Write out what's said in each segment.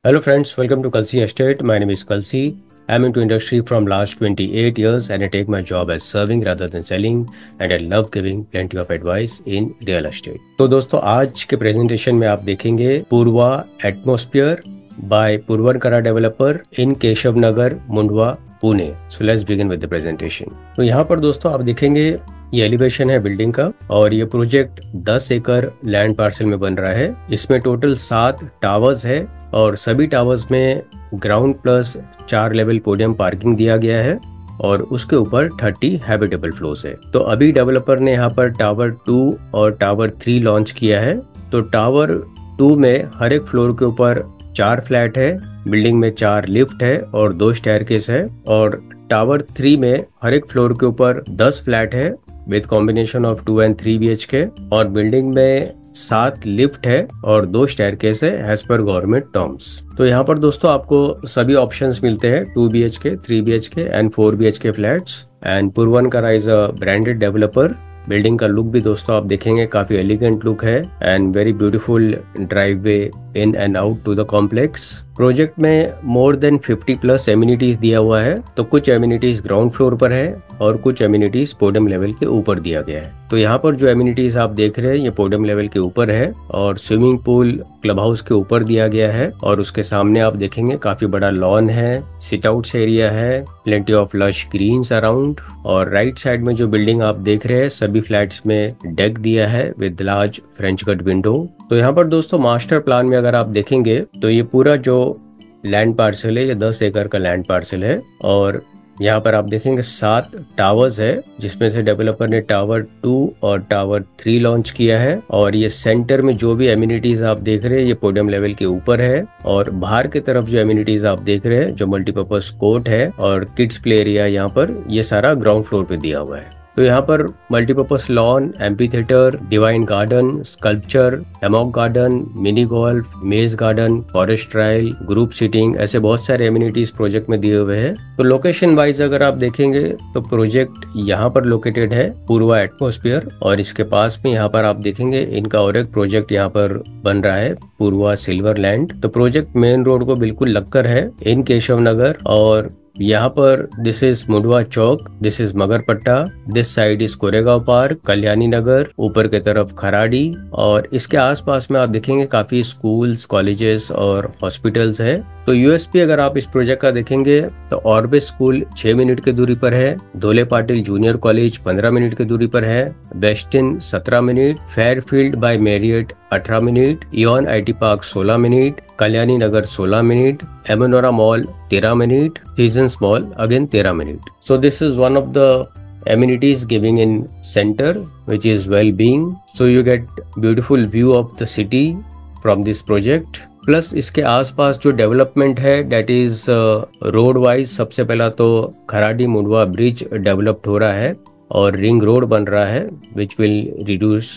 Hello friends, welcome to Kalsi Estate. My name is Kalsi. I'm into industry from last 28 years and I take my job as serving rather than selling and I love giving plenty of advice in real estate. तो दोस्तों आज के presentation में आप देखेंगे Purva atmosphere by Puravankara developer in Keshav Nagar Mundhwa Pune. So let's begin with the presentation. तो यहाँ पर दोस्तों आप देखेंगे ये एलिवेशन है बिल्डिंग का और ये प्रोजेक्ट 10 एकड़ लैंड पार्सल में बन रहा है. इसमें टोटल 7 टावर्स है और सभी टावर्स में ground plus 4 level podium parking दिया गया है और उसके ऊपर 30 हैबिटेबल फ्लोर्स है. तो अभी डेवलपर ने यहाँ पर टावर 2 और टावर 3 लॉन्च किया है. तो टावर 2 में हर एक फ्लोर के ऊपर 4 फ्लैट है, बिल्डिंग में 4 लिफ्ट है और 2 स्टेयरकेस है. और टावर 3 में हर एक फ्लोर के ऊपर 10 फ्लैट है with combination of 2 and 3 BHK और बिल्डिंग में 7 लिफ्ट है और 2 स्टेयरकेस है एज पर गवर्नमेंट टर्म्स. तो यहाँ पर दोस्तों आपको सभी ऑप्शंस मिलते हैं 2 BHK, 3 BHK and 4 BHK flats. And Puravankara is a branded developer. Building का लुक भी दोस्तों आप देखेंगे काफी एलिगेंट लुक है and very beautiful driveway in and out to the complex. Project में मोर देन 50 प्लस एमिनिटीज दिया हुआ है. तो कुछ एमिनिटीज ग्राउंड फ्लोर पर है और कुछ एमिनिटीज पोडियम लेवल के ऊपर दिया गया है. तो यहाँ पर जो एमिनिटीज आप देख रहे हैं ये पोडियम लेवल के ऊपर है और स्विमिंग पूल क्लब हाउस के ऊपर दिया गया है और उसके सामने आप देखेंगे काफी बड़ा लॉन है, सिट आउट्स एरिया है, plenty of lush greens around. और राइट साइड में जो बिल्डिंग आप देख रहे हैं सभी फ्लैट्स में डेक दिया है with large French cut window. तो यहाँ पर दोस्तों मास्टर प्लान में अगर आप देखेंगे तो ये पूरा जो लैंड पार्सल है ये 10 एकड़ का लैंड पार्सल है और यहाँ पर आप देखेंगे 7 टावर्स है जिसमें से डेवलपर ने टावर 2 और टावर 3 लॉन्च किया है. और ये सेंटर में जो भी एमिनिटीज आप देख रहे हैं ये पोडियम लेवल के ऊपर है और बाहर की तरफ जो एमिनिटीज आप देख रहे हैं जो मल्टीपर्पज कोर्ट है और किड्स प्ले एरिया यहाँ पर ये सारा ग्राउंड फ्लोर पे दिया हुआ है. तो यहाँ पर multipurpose lawn, amphitheatre, divine garden, sculpture, hammock garden, mini golf, maze garden, forest trial, group seating ऐसे बहुत सारे एमिनिटीज प्रोजेक्ट में दिए हुए हैं. तो लोकेशन वाइज अगर आप देखेंगे तो प्रोजेक्ट यहाँ पर लोकेटेड है पूर्वा एटमॉस्फेयर और इसके पास में यहाँ पर आप देखेंगे इनका और एक प्रोजेक्ट यहाँ पर बन रहा है पूर्वा सिल्वर लैंड. तो प्रोजेक्ट मेन रोड को बिल्कुल लगकर है इन केशव नगर और यहाँ पर this is Mundhwa Chowk, this is Magarpatta, this side is Koregaon park, Kalyani Nagar, ऊपर की तरफ खराड़ी और इसके आसपास में आप देखेंगे काफी स्कूल्स, कॉलेजेस और हॉस्पिटल्स है. तो यूएसपी अगर आप इस प्रोजेक्ट का देखेंगे तो ऑर्बिस स्कूल 6 मिनट की दूरी पर है, धोले पाटिल जूनियर कॉलेज 15 मिनट की दूरी पर है, Westin 17 minute, Fairfield by Marriott 18 minute, Eon IT park 16 minute, Kalyani Nagar 16 minute, Amanora mall 13 minute, Seasons mall again 13 minute. So this is one of the amenities giving in center which is well being. So you get beautiful view of the city from this project. Plus इसके आसपास जो development है date is road wise सबसे पहला तो Kharadi Mundhwa bridge developed हो रहा है और रिंग रोड बन रहा है which will reduce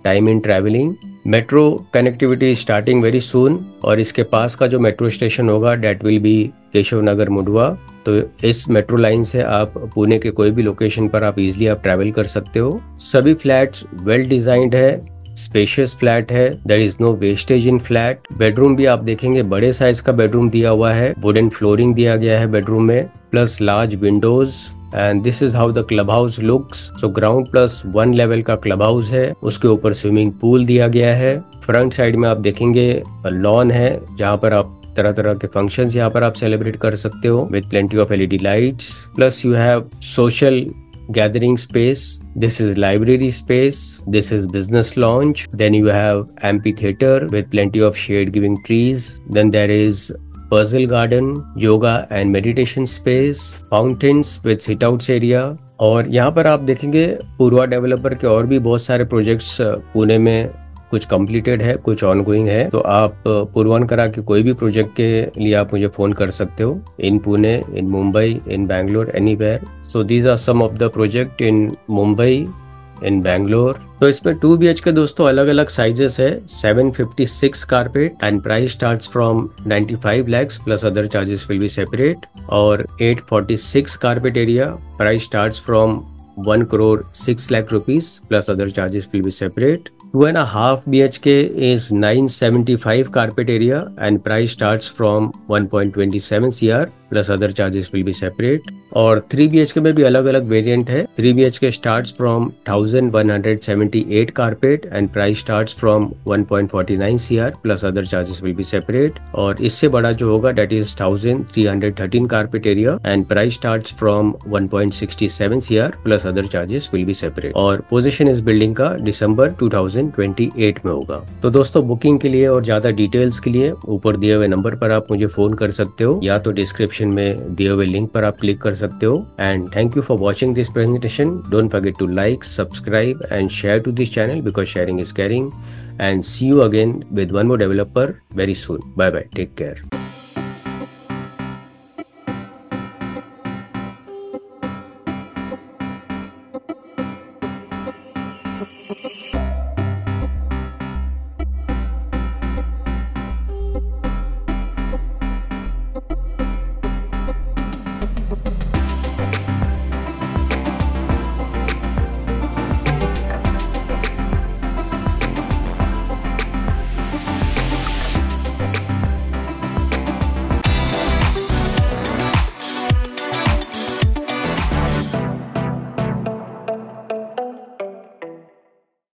time in travelling. Metro connectivity starting very soon और इसके पास का जो मेट्रो स्टेशन होगा date will be Keshav Nagar Mundhwa. तो इस मेट्रो लाइन से आप पुणे के कोई भी लोकेशन पर आप इजीली आप ट्रैवल कर सकते हो. सभी फ्लैट्स वेल डिजाइंड है, स्पेशियस फ्लैट है, there is no wastage in flat. Bedroom भी आप देखेंगे बड़े साइज का बेडरूम दिया हुआ है, वुडन फ्लोरिंग दिया गया है बेडरूम में plus large Windows. And this is how the club house looks. So ground plus 1 level का क्लब हाउस है, उसके ऊपर स्विमिंग पूल दिया गया है. फ्रंट साइड में आप देखेंगे लॉन है जहाँ पर आप तरह तरह के फंक्शंस यहाँ पर आप सेलिब्रेट कर सकते हो with plenty of LED lights. Plus you have social gathering space, this is library space, this is business lounge, then you have amphitheater with plenty of shade giving trees, then there is puzzle garden, yoga and meditation space, fountains with sit outs area. और यहाँ पर आप देखेंगे पूर्वा developer के और भी बहुत सारे प्रोजेक्ट्स पुणे में कुछ कंप्लीटेड है, कुछ ऑनगोइंग है. तो आप पूर्वानकरा के कोई भी प्रोजेक्ट के लिए आप मुझे फोन कर सकते हो in Pune, in Mumbai, in Bangalore, anywhere. So these are some of the project in Mumbai, in Bangalore. तो इसमें 2 BHK दोस्तों अलग अलग साइजेस है. 756 carpet and price starts from 95 lakhs plus other charges will be separate. और 846 carpet area price starts from 1 crore 6 lakh rupees plus other charges will be separate. 2.5 BHK is 975 carpet area and price starts from 1.27 CR plus other charges will be separate. और 3 BHK में भी अलग अलग variant है. 3 BHK starts from 1178 carpet and price starts from 1.49 CR plus other charges will be separate. और इससे बड़ा जो होगा that is 1313 carpet area and price starts from 1.67 CR plus other charges will be separate. और position इस building का दिसंबर 2028 में होगा. तो दोस्तों बुकिंग के लिए और ज्यादा डिटेल्स के लिए ऊपर दिए हुए नंबर पर आप मुझे फोन कर सकते हो या तो डिस्क्रिप्शन में दिए हुए लिंक पर आप क्लिक कर सकते हो. And thank you for watching this presentation. Don't forget to like, subscribe and share to this channel because sharing is caring. And see you again with one more developer very soon. Bye bye. Take care.